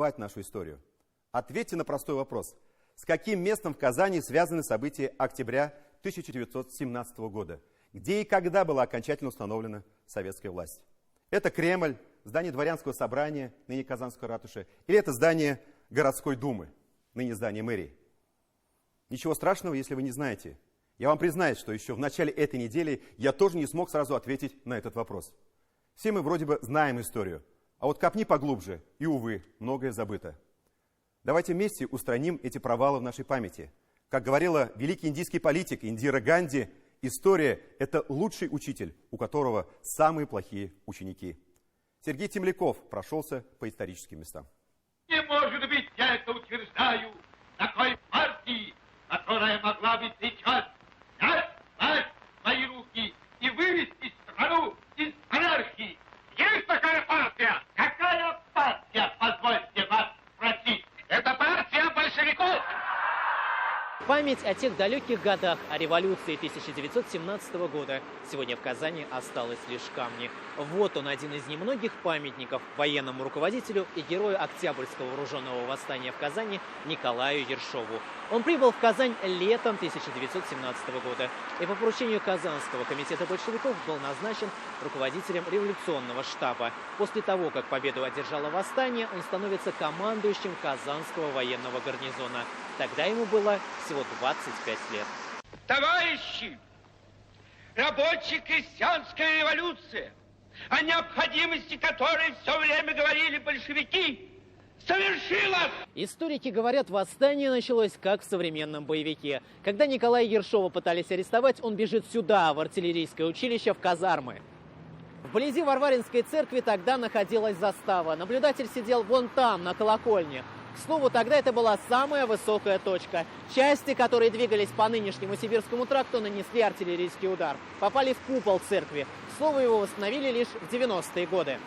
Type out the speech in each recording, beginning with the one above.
забывать нашу историю. Ответьте на простой вопрос. С каким местом в Казани связаны события октября 1917 года? Где и когда была окончательно установлена советская власть? Это Кремль, здание Дворянского собрания, ныне Казанской ратуши, или это здание городской думы, ныне здание мэрии? Ничего страшного, если вы не знаете. Я вам признаюсь, что еще в начале этой недели я тоже не смог сразу ответить на этот вопрос. Все мы вроде бы знаем историю, а вот копни поглубже, и, увы, многое забыто. Давайте вместе устраним эти провалы в нашей памяти. Как говорила великий индийский политик Индира Ганди, история – это лучший учитель, у которого самые плохие ученики. Сергей Темляков прошелся по историческим местам. Не может быть, я это утверждаю, такой партии, которая могла бы сейчас взять власть в свои руки и вывести страну из анархии. Есть такая партия? Какая партия, позвольте вас спросить? Это партия большевиков! Память о тех далеких годах, о революции 1917 года сегодня в Казани осталась лишь в камне. Вот он, один из немногих памятников военному руководителю и герою Октябрьского вооруженного восстания в Казани Николаю Ершову. Он прибыл в Казань летом 1917 года и по поручению Казанского комитета большевиков был назначен руководителем революционного штаба. После того, как победу одержало восстание, он становится командующим Казанского военного гарнизона. Тогда ему было всего 25 лет. Товарищи, рабоче-крестьянская революция, о необходимости которой все время говорили большевики, совершилась! Историки говорят, восстание началось как в современном боевике. Когда Николая Ершова пытались арестовать, он бежит сюда, в артиллерийское училище, в казармы. Вблизи Варваринской церкви тогда находилась застава. Наблюдатель сидел вон там, на колокольне. К слову, тогда это была самая высокая точка. Части, которые двигались по нынешнему Сибирскому тракту, нанесли артиллерийский удар. Попали в купол церкви. К слову, его восстановили лишь в 90-е годы.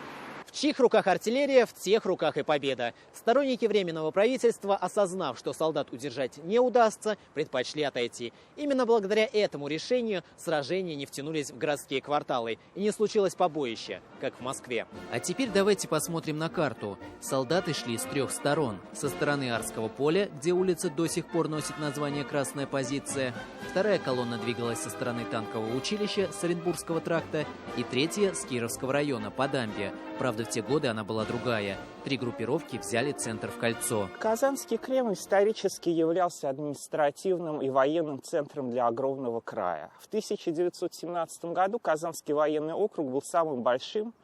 В чьих руках артиллерия, в тех руках и победа. Сторонники Временного правительства, осознав, что солдат удержать не удастся, предпочли отойти. Именно благодаря этому решению сражения не втянулись в городские кварталы и не случилось побоище, как в Москве. А теперь давайте посмотрим на карту. Солдаты шли с 3 сторон. Со стороны Арского поля, где улица до сих пор носит название «Красная позиция». Вторая колонна двигалась со стороны танкового училища с Оренбургского тракта. И третья с Кировского района по дамбе. Правда, в те годы она была другая. 3 группировки взяли центр в кольцо. Казанский Кремль исторически являлся административным и военным центром для огромного края. В 1917 году Казанский военный округ был самым большим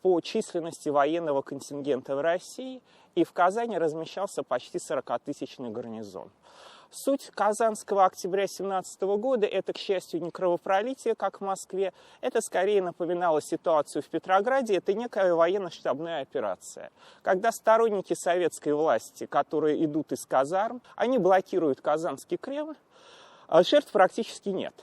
по численности военного контингента в России, и в Казани размещался почти 40-тысячный гарнизон. Суть Казанского октября 1917 года – это, к счастью, не кровопролитие, как в Москве. Это скорее напоминало ситуацию в Петрограде. Это некая военно-штабная операция. Когда сторонники советской власти, которые идут из казарм, они блокируют Казанский Кремль, жертв практически нет.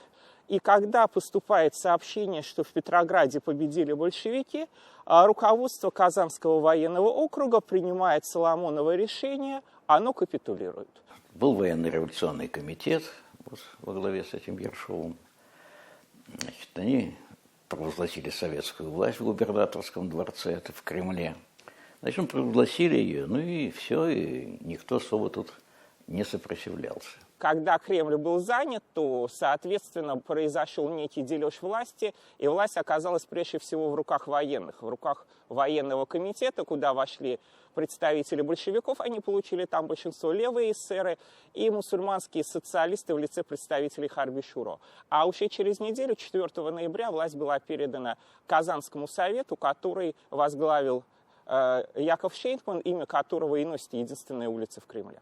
И когда поступает сообщение, что в Петрограде победили большевики, руководство Казанского военного округа принимает Соломоново решение, оно капитулирует. Был военно-революционный комитет вот, во главе с этим Ершовым. Значит, они провозгласили советскую власть в губернаторском дворце, это в Кремле. Значит, провозгласили ее, ну и все, и никто особо тут не сопротивлялся. Когда Кремль был занят, то, соответственно, произошел некий дележ власти, и власть оказалась прежде всего в руках военных, в руках военного комитета, куда вошли представители большевиков, они получили там большинство левые эсеры и мусульманские социалисты в лице представителей Харби-Шуро. А уже через неделю, 4 ноября, власть была передана Казанскому совету, который возглавил Яков Шейнман, имя которого и носит единственная улица в Кремле.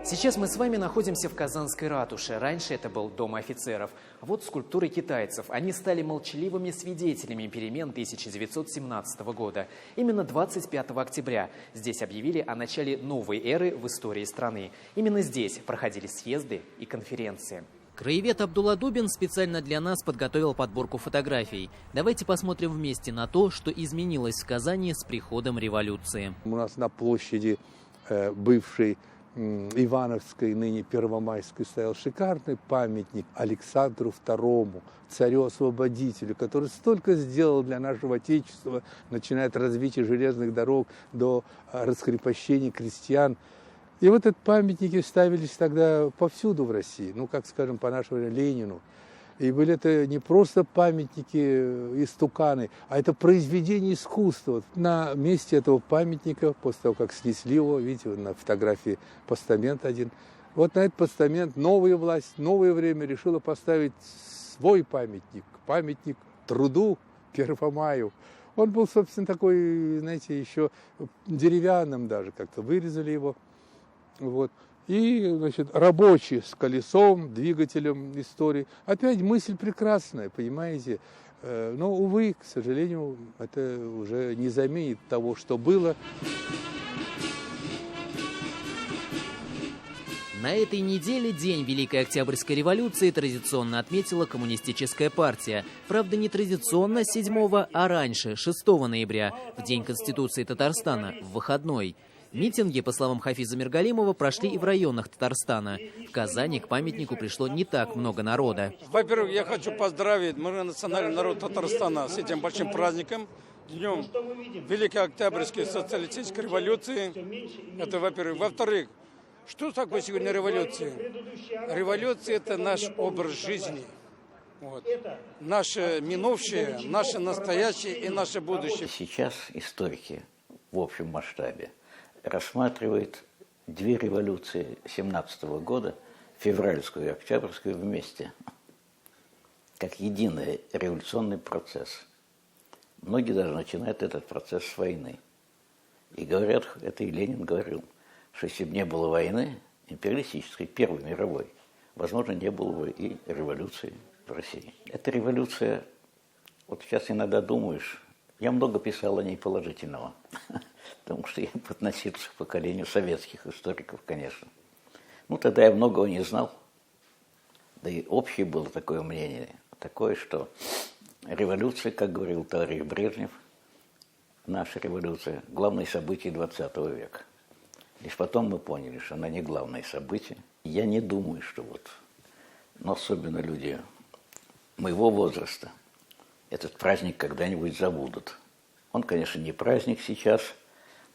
Сейчас мы с вами находимся в Казанской ратуше. Раньше это был Дом офицеров. А вот скульптуры китайцев. Они стали молчаливыми свидетелями перемен 1917 года. Именно 25 октября здесь объявили о начале новой эры в истории страны. Именно здесь проходили съезды и конференции. Краевед Абдулла Дубин специально для нас подготовил подборку фотографий. Давайте посмотрим вместе на то, что изменилось в Казани с приходом революции. У нас на площади бывшей Ивановской, ныне Первомайской, стоял шикарный памятник Александру II, царю-освободителю, который столько сделал для нашего Отечества, начиная от развития железных дорог до раскрепощения крестьян. И вот эти памятники ставились тогда повсюду в России, ну, как, скажем, по нашему Ленину. И были это не просто памятники, истуканы, а это произведение искусства. На месте этого памятника, после того, как снесли его, видите, на фотографии постамент один, вот на этот постамент новая власть, новое время решила поставить свой памятник, памятник труду Первомаю. Он был, собственно, такой, знаете, еще деревянным даже, как-то вырезали его. Вот. И, значит, рабочий с колесом, двигателем истории. Опять мысль прекрасная, понимаете. Но, увы, к сожалению, это уже не заменит того, что было. На этой неделе День Великой Октябрьской революции традиционно отметила Коммунистическая партия. Правда, не традиционно 7-го, а раньше, 6 ноября, в День Конституции Татарстана, в выходной. Митинги, по словам Хафиза Миргалимова, прошли и в районах Татарстана. В Казани к памятнику пришло не так много народа. Во-первых, я хочу поздравить национальный народ Татарстана с этим большим праздником, Днем Великой Октябрьской социалистической революции. Это, во-первых. Во-вторых, что такое сегодня революция? Революция – это наш образ жизни. Вот. Наше минувшее, наше настоящее и наше будущее. Сейчас историки в общем масштабе рассматривают две революции 17 года, февральскую и октябрьскую, вместе, как единый революционный процесс. Многие даже начинают этот процесс с войны. И говорят, это и Ленин говорил, что если бы не было войны, империалистической, Первой мировой, возможно, не было бы и революции в России. Эта революция, вот сейчас иногда думаешь, я много писал о ней положительного, потому что я относился к поколению советских историков, конечно. Ну, тогда я многого не знал, да и общее было такое мнение, такое, что революция, как говорил товарищ Брежнев, наша революция – главное событие 20 века. Лишь потом мы поняли, что она не главное событие. Я не думаю, что вот, но особенно люди моего возраста, этот праздник когда-нибудь забудут. Он, конечно, не праздник сейчас,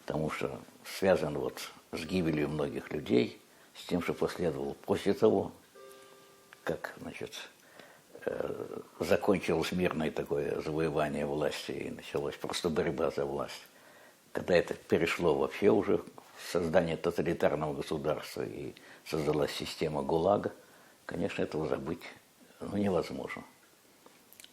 потому что связан вот с гибелью многих людей, с тем, что последовало после того, как, значит, закончилось мирное такое завоевание власти и началась просто борьба за власть. Когда это перешло вообще уже в создание тоталитарного государства и создалась система ГУЛАГа, конечно, этого забыть невозможно.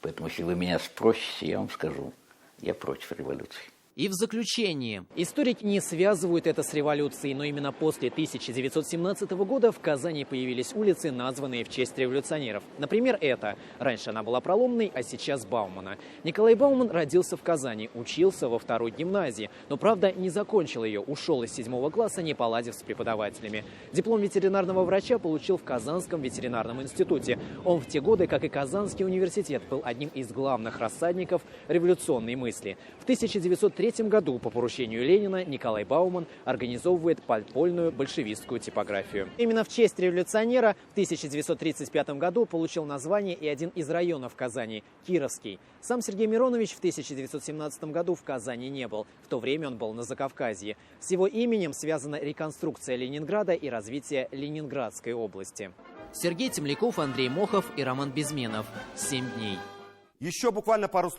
Поэтому, если вы меня спросите, я вам скажу, я против революции. И в заключение. Историки не связывают это с революцией, но именно после 1917 года в Казани появились улицы, названные в честь революционеров. Например, эта. Раньше она была Проломной, а сейчас Баумана. Николай Бауман родился в Казани, учился во 2-й гимназии, но, правда, не закончил ее, ушел из 7 класса, не поладив с преподавателями. Диплом ветеринарного врача получил в Казанском ветеринарном институте. Он в те годы, как и Казанский университет, был одним из главных рассадников революционной мысли. В 1903 году по поручению Ленина Николай Бауман организовывает подпольную большевистскую типографию. Именно в честь революционера в 1935 году получил название и один из районов Казани – Кировский. Сам Сергей Миронович в 1917 году в Казани не был. В то время он был на Закавказье. С его именем связана реконструкция Ленинграда и развитие Ленинградской области. Сергей Темляков, Андрей Мохов и Роман Безменов. 7 дней. Еще буквально пару слов.